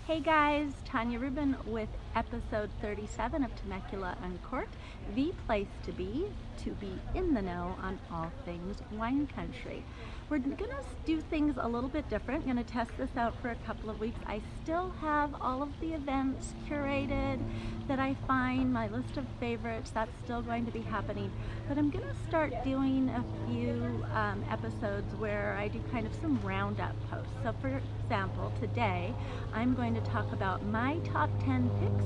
Hey guys, Tanya Rubin with episode 37 of Temecula Uncorked, the place to be in the know on all things wine country. We're gonna do things a little bit different. Gonna test this out for a couple of weeks. I still have all of the events curated that I find, my list of favorites, that's still going to be happening. But I'm gonna start doing a few episodes where I do kind of some roundup posts. So for example, today I'm going to talk about my top 10 picks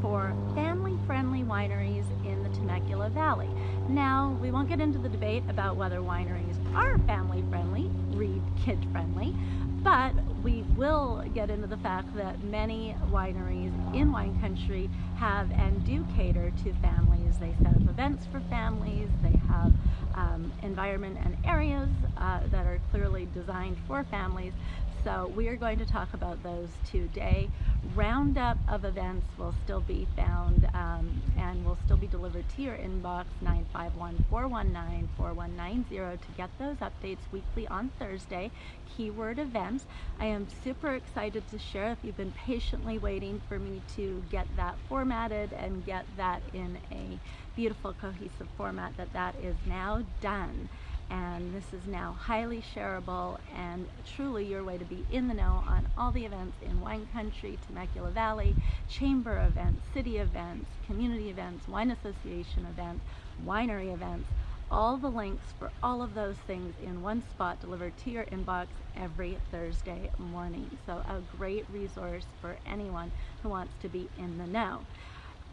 for family-friendly wineries in the Temecula Valley. Now, we won't get into the debate about whether wineries are family-friendly, read kid-friendly, but we will get into the fact that many wineries in wine country have and do cater to families. They set up events for families, they have environment and areas that are clearly designed for families. So we are going to talk about those today. Roundup of events will still be found and will still be delivered to your inbox, 951-419-4190, to get those updates weekly on Thursday. Keyword events. I am super excited to share, if you've been patiently waiting for me to get that formatted and get that in a beautiful cohesive format, that is now done. And this is now highly shareable and truly your way to be in the know on all the events in wine country, Temecula Valley, chamber events, city events, community events, wine association events, winery events, all the links for all of those things in one spot delivered to your inbox every Thursday morning. So a great resource for anyone who wants to be in the know.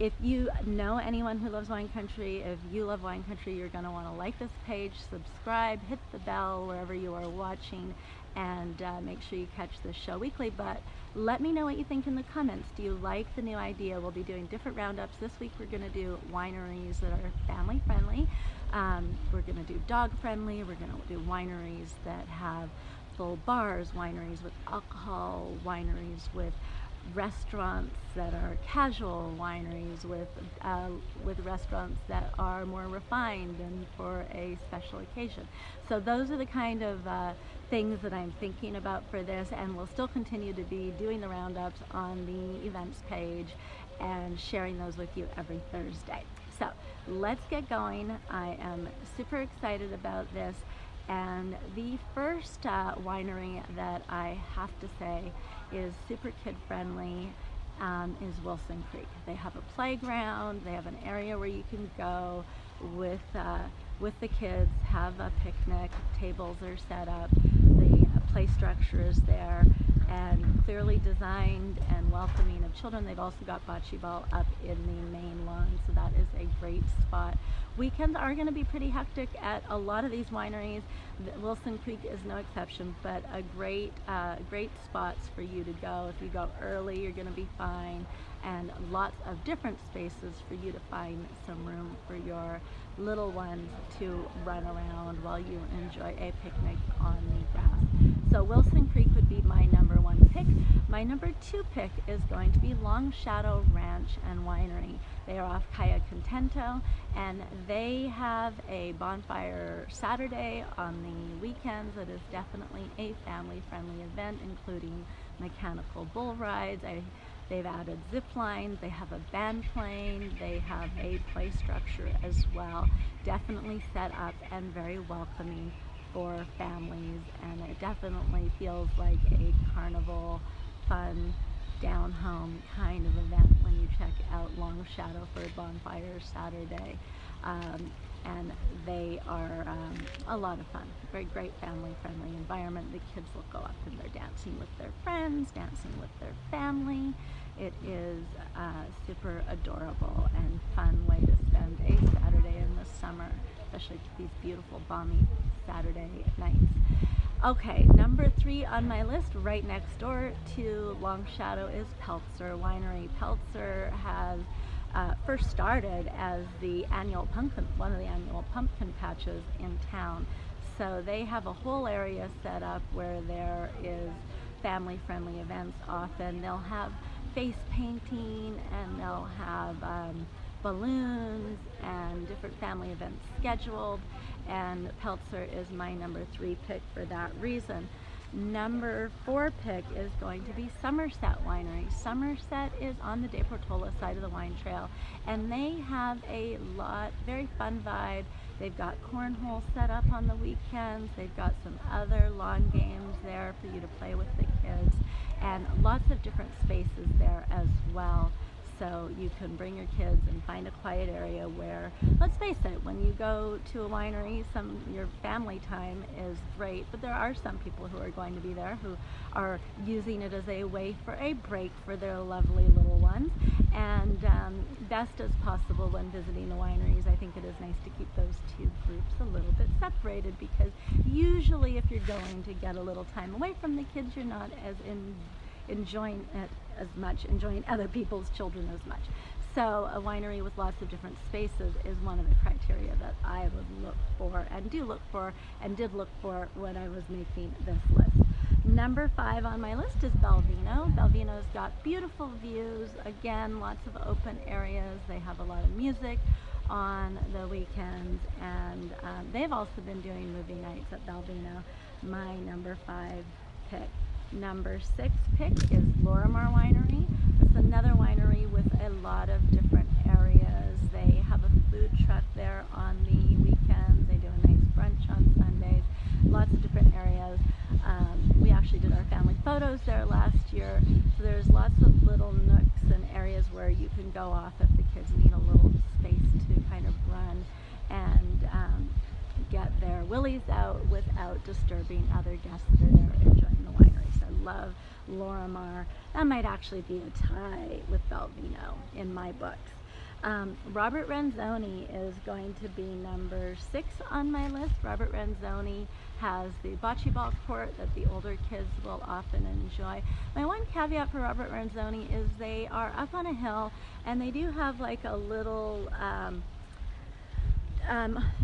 If you know anyone who loves wine country, if you love wine country, you're going to want to like this page, subscribe, hit the bell wherever you are watching, and make sure you catch this show weekly. But let me know what you think in the comments. Do you like the new idea? We'll be doing different roundups. This week we're going to do wineries that are family friendly. We're going to do dog friendly. We're going to do wineries that have full bars, wineries with alcohol, wineries with restaurants that are casual, wineries with restaurants that are more refined and for a special occasion. So those are the kind of things that I'm thinking about for this, and we'll still continue to be doing the roundups on the events page and sharing those with you every Thursday. So let's get going. I am super excited about this. And the first winery that I have to say is super kid friendly is Wilson Creek. They have a playground, they have an area where you can go with the kids, have a picnic, tables are set up, the play structure is there, and clearly designed and welcoming of children. They've also got bocce ball up in the main lawn, so that is a great spot. Weekends are going to be pretty hectic at a lot of these wineries. Wilson Creek is no exception, but a great spots for you to go. If you go early, you're going to be fine, and lots of different spaces for you to find some room for your little ones to run around while you enjoy a picnic on the grass. So Wilson Creek would be my number one pick. My number two pick is going to be Long Shadow Ranch and Winery. They are off Calle Contento, and they have a bonfire Saturday on the weekends. It is definitely a family-friendly event, including mechanical bull rides. They've added zip lines, they have a band playing, they have a play structure as well. Definitely set up and very welcoming for families, and it definitely feels like a carnival, fun, down home kind of event when you check out Long Shadow for Bonfire Saturday. And they are a lot of fun. Very great family-friendly environment. The kids will go up and they're dancing with their friends, dancing with their family. It is a super adorable and fun way to spend a Saturday in the summer, especially these beautiful balmy Saturday nights. Okay, number three on my list, right next door to Long Shadow, is Peltzer Winery. Peltzer has first started as one of the annual pumpkin patches in town. So they have a whole area set up where there is family-friendly events often. They'll have face painting, and they'll have balloons and different family events scheduled, and Peltzer is my number three pick for that reason. Number 4 pick is going to be Somerset Winery. Somerset is on the De Portola side of the wine trail, and they have a very fun vibe. They've got cornhole set up on the weekends. They've got some other lawn games there for you to play with the kids, and lots of different spaces there as well. So you can bring your kids and find a quiet area where, let's face it, when you go to a winery, your family time is great, but there are some people who are going to be there who are using it as a way for a break for their lovely little ones. And best as possible when visiting the wineries, I think it is nice to keep those two groups a little bit separated, because usually if you're going to get a little time away from the kids, you're not as enjoying it as much, enjoying other people's children as much. So a winery with lots of different spaces is one of the criteria that I would look for, and did look for when I was making this list. Number 5 on my list is Belvino. Belvino's got beautiful views, again, lots of open areas. They have a lot of music on the weekends, and they've also been doing movie nights at Belvino. My number 5 pick. Number 6 pick is Lorimar Winery. It's another winery with a lot of different areas. They have a food truck there on the weekends. They do a nice brunch on Sundays. Lots of different areas. We actually did our family photos there last year. So there's lots of little nooks and areas where you can go off if the kids need a little space to kind of run and get their willies out without disturbing other guests that are there enjoying the winery. So I love Lorimar. That might actually be a tie with Belvino in my books. Robert Ronzoni is going to be number 6 on my list. Robert Ronzoni has the bocce ball court that the older kids will often enjoy. My one caveat for Robert Ronzoni is they are up on a hill, and they do have like a little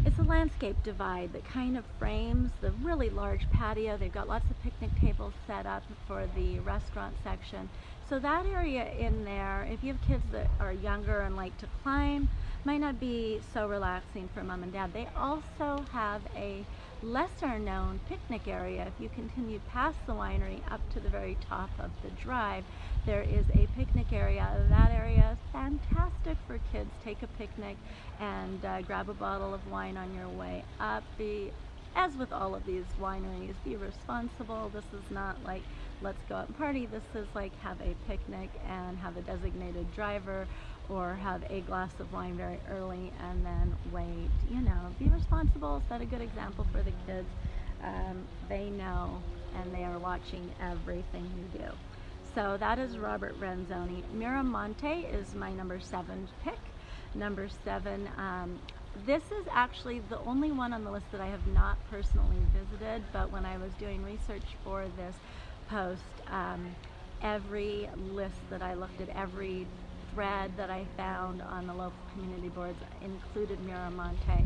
it's a landscape divide that kind of frames the really large patio. They've got lots of picnic tables set up for the restaurant section. So that area in there, if you have kids that are younger and like to climb, might not be so relaxing for mom and dad. They also have a lesser known picnic area. If you continue past the winery up to the very top of the drive, there is a picnic area. That area is fantastic for kids. Take a picnic and grab a bottle of wine on your way up. As with all of these wineries, be responsible. This is not like let's go out and party. This is like have a picnic and have a designated driver, or have a glass of wine very early and then wait. Be responsible, set a good example for the kids. They know, and they are watching everything you do. So that is Robert Ronzoni. Miramonte is my number 7 pick. Number 7, this is actually the only one on the list that I have not personally visited, but when I was doing research for this post, every list that I looked at, every thread that I found on the local community boards included Miramonte,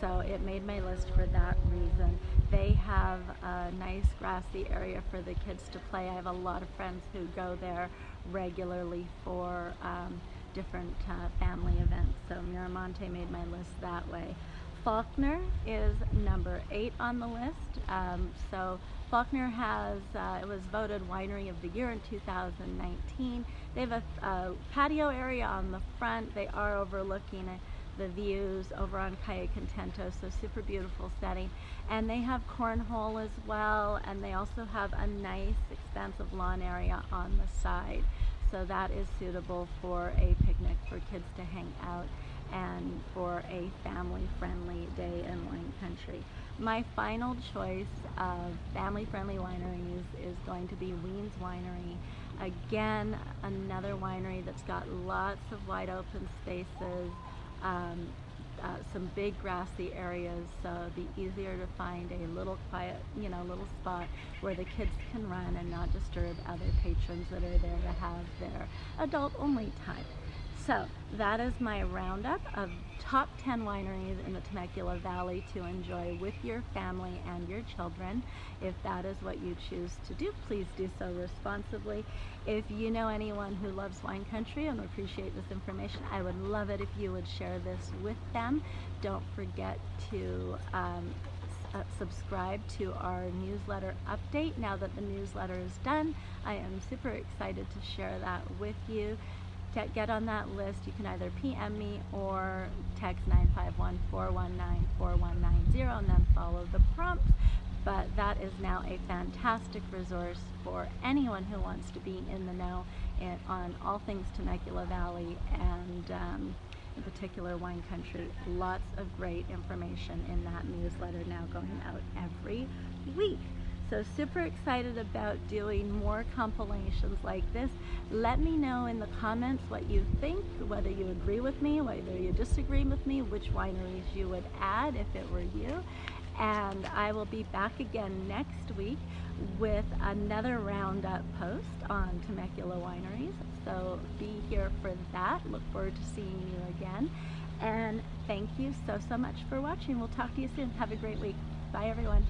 so it made my list for that reason. They have a nice grassy area for the kids to play. I have a lot of friends who go there regularly for different family events, so Miramonte made my list that way. Faulkner is number 8 on the list. So Faulkner it was voted Winery of the Year in 2019. They have a patio area on the front. They are overlooking the views over on Calle Contento, so super beautiful setting. And they have cornhole as well, and they also have a nice expansive lawn area on the side. So that is suitable for a picnic for kids to hang out and for a family-friendly day in wine country. My final choice of family-friendly wineries is going to be Wiens Winery. Again, another winery that's got lots of wide open spaces, some big grassy areas, so it'd be easier to find a little quiet, little spot where the kids can run and not disturb other patrons that are there to have their adult-only time. So that is my roundup of top 10 wineries in the Temecula Valley to enjoy with your family and your children. If that is what you choose to do, please do so responsibly. If you know anyone who loves wine country and would appreciate this information, I would love it if you would share this with them. Don't forget to subscribe to our newsletter update. Now that the newsletter is done, I am super excited to share that with you. Get on that list. You can either PM me or text 951-419-4190 and then follow the prompts. But that is now a fantastic resource for anyone who wants to be in the know on all things Temecula Valley and in particular wine country. Lots of great information in that newsletter now going out every week. So super excited about doing more compilations like this. Let me know in the comments what you think, whether you agree with me, whether you disagree with me, which wineries you would add if it were you. And I will be back again next week with another roundup post on Temecula Wineries. So be here for that. Look forward to seeing you again. And thank you so much for watching. We'll talk to you soon. Have a great week. Bye everyone.